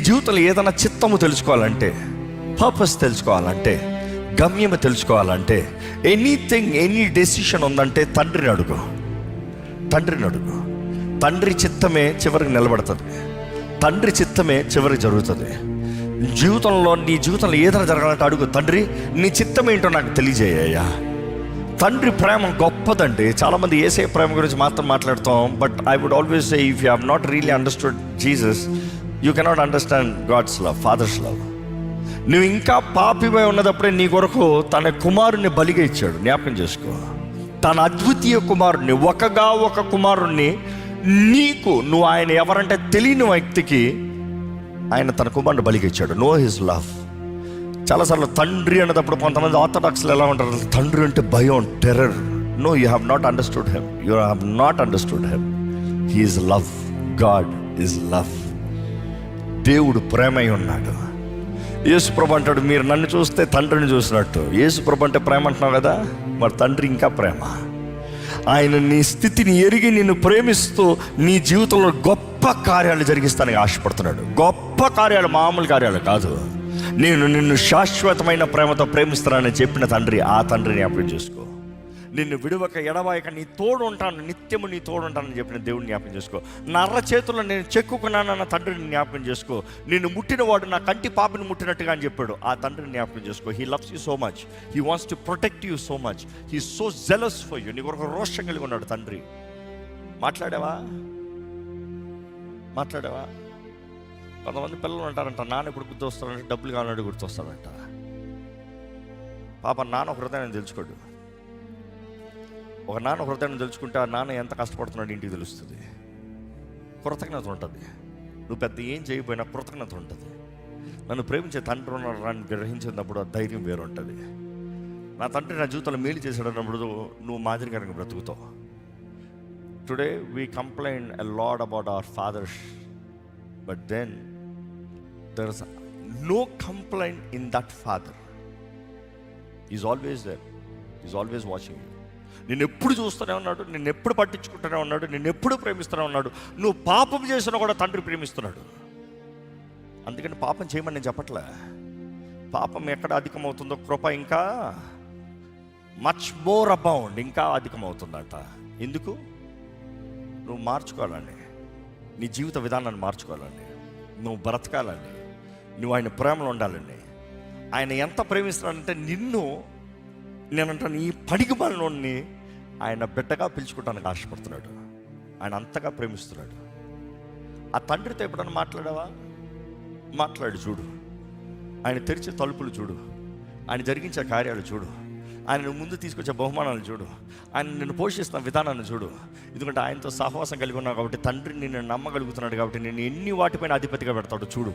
జీవితంలో ఏదైనా చిత్తము తెలుసుకోవాలంటే, పర్పస్ తెలుసుకోవాలంటే, గమ్యము తెలుసుకోవాలంటే, ఎనీథింగ్ ఎనీ డెసిషన్ ఉందంటే తండ్రిని అడుగు. తండ్రి చిత్తమే చివరికి నిలబడుతుంది. తండ్రి చిత్తమే చివరికి జరుగుతుంది. నీ జీవితంలో ఏదైనా జరగాలంటే అడుగు, తండ్రి నీ చిత్తం ఏంటో నాకు తెలియజేయ్యా. తండ్రి ప్రేమ గొప్పదండి. చాలామంది యేసయ్య ప్రేమ గురించి మాత్రం మాట్లాడతాం. But I would always say, if you have not really understood Jesus, you cannot understand God's love, father's love. నువ్వు ఇంకా పాపిపై ఉన్నదప్పుడే నీ కొరకు తన కుమారుణ్ణి బలిగా ఇచ్చాడు. జ్ఞాపకం చేసుకో. తన అద్వితీయ కుమారుణ్ణి, ఒక కుమారుణ్ణి నీకు, నువ్వు ఆయన ఎవరంటే తెలియని వ్యక్తికి ఆయన తన కుమారుని బలిగా ఇచ్చాడు. No his love. చాలాసార్లు తండ్రి అనేటప్పుడు కొంతమంది ఆర్థడాక్స్లో ఎలా ఉంటారు, తండ్రి అంటే భయం, terror. No, you have not understood him. You have not understood him. He is love. God is love. దేవుడు ప్రేమై ఉన్నాడు. యేసుప్రభు అంటాడు, మీరు నన్ను చూస్తే తండ్రిని చూసినట్టు. యేసుప్రభు అంటే ప్రేమ అంటున్నావు కదా, మరి తండ్రి ఇంకా ప్రేమ. ఆయన నీ స్థితిని ఎరిగి నిన్ను ప్రేమిస్తూ నీ జీవితంలో గొప్ప కార్యాలు జరిగిస్తానికి ఆశపడుతున్నాడు. గొప్ప కార్యాలు, మామూలు కార్యాలు కాదు. నేను నిన్ను శాశ్వతమైన ప్రేమతో ప్రేమిస్తానని చెప్పిన తండ్రి, ఆ తండ్రిని జ్ఞాపకం చేసుకో. నిన్ను విడువక ఎడవాయక నీ తోడు ఉంటాను, నిత్యము నీ తోడు ఉంటానని చెప్పిన దేవుడిని జ్ఞాపకం చేసుకో. నర్ర చేతుల్లో నేను చెక్కుకున్నానన్న తండ్రిని జ్ఞాపకం చేసుకో. నిన్ను ముట్టినవాడు నా కంటి పాపని ముట్టినట్టుగా అని చెప్పాడు, ఆ తండ్రిని జ్ఞాపకం చేసుకో. He loves you so much. He wants to protect you so much. He so jealous for you. నీ కొరకు రోషం కలిగి ఉన్నాడు తండ్రి. మాట్లాడావా? కొంతమంది పిల్లలు అంటారంట, నాన్న ఇప్పుడు గుర్తొస్తాడంటే డబ్బులు కావాలంటే గుర్తొస్తాడంట. పాప నాన్న హృదయాన్ని తెలుసుకోడు. ఒక నాన్న హృదయాన్ని తెలుసుకుంటే ఆ నాన్న ఎంత కష్టపడుతున్నాడు ఇంటికి తెలుస్తుంది. కృతజ్ఞత ఉంటుంది. నువ్వు పెద్ద ఏం చేయకపోయినా కృతజ్ఞత ఉంటుంది. నన్ను ప్రేమించే తండ్రి ఉన్నాడని గ్రహించినప్పుడు ఆ ధైర్యం వేరు ఉంటుంది. నా తండ్రి నా జీవితంలో మేలు చేశాడు అన్నప్పుడు నువ్వు మాదిరికరంగా బ్రతుకుతావు. Today we complaint a lot about our fathers, but then there is no complaint in that father. Is always there. Is always watching you. నిన్ను ఎప్పుడు చూస్తూనే ఉన్నాడు, నిన్ను ఎప్పుడు పట్టించుకుంటూనే ఉన్నాడు, నిన్ను ఎప్పుడు ప్రేమిస్తూనే ఉన్నాడు. నువ్వు పాపం చేసినా కూడా తండ్రి ప్రేమిస్తున్నాడు. అందుకని పాపం చేయమని నేను చెప్పట్లే. పాపం ఎక్కడ అధికమవుతుందో కృప ఇంకా మచ్ మోర్ అబౌండ్, ఇంకా అధికమవుతుందంట. ఎందుకు? నువ్వు మార్చుకోవాలని, నీ జీవిత విధానాన్ని మార్చుకోవాలని, నువ్వు బ్రతకాలని, నువ్వు ఆయన ప్రేమలో ఉండాలని. ఆయన ఎంత ప్రేమిస్తున్నాడంటే నిన్ను, నేనంటాను, ఈ పడికి మనలోని ఆయన బిడ్డగా పిలుచుకోవడానికి ఆశపడుతున్నాడు. ఆయన అంతగా ప్రేమిస్తున్నాడు. ఆ తండ్రితో ఎప్పుడన్నా మాట్లాడావా? మాట్లాడి చూడు. ఆయన తెరిచే తలుపులు చూడు. ఆయన జరిగించే కార్యాలు చూడు. ఆయన ముందు తీసుకొచ్చే బహుమానాలు చూడు. ఆయన నిన్ను పోషిస్తున్న విధానాన్ని చూడు. ఎందుకంటే ఆయనతో సహవాసం కలిగి ఉన్నావు కాబట్టి, తండ్రిని నిన్ను నమ్మగలుగుతున్నాడు కాబట్టి, నేను ఎన్ని వాటిపైన అధిపతిగా పెడతాడు చూడు.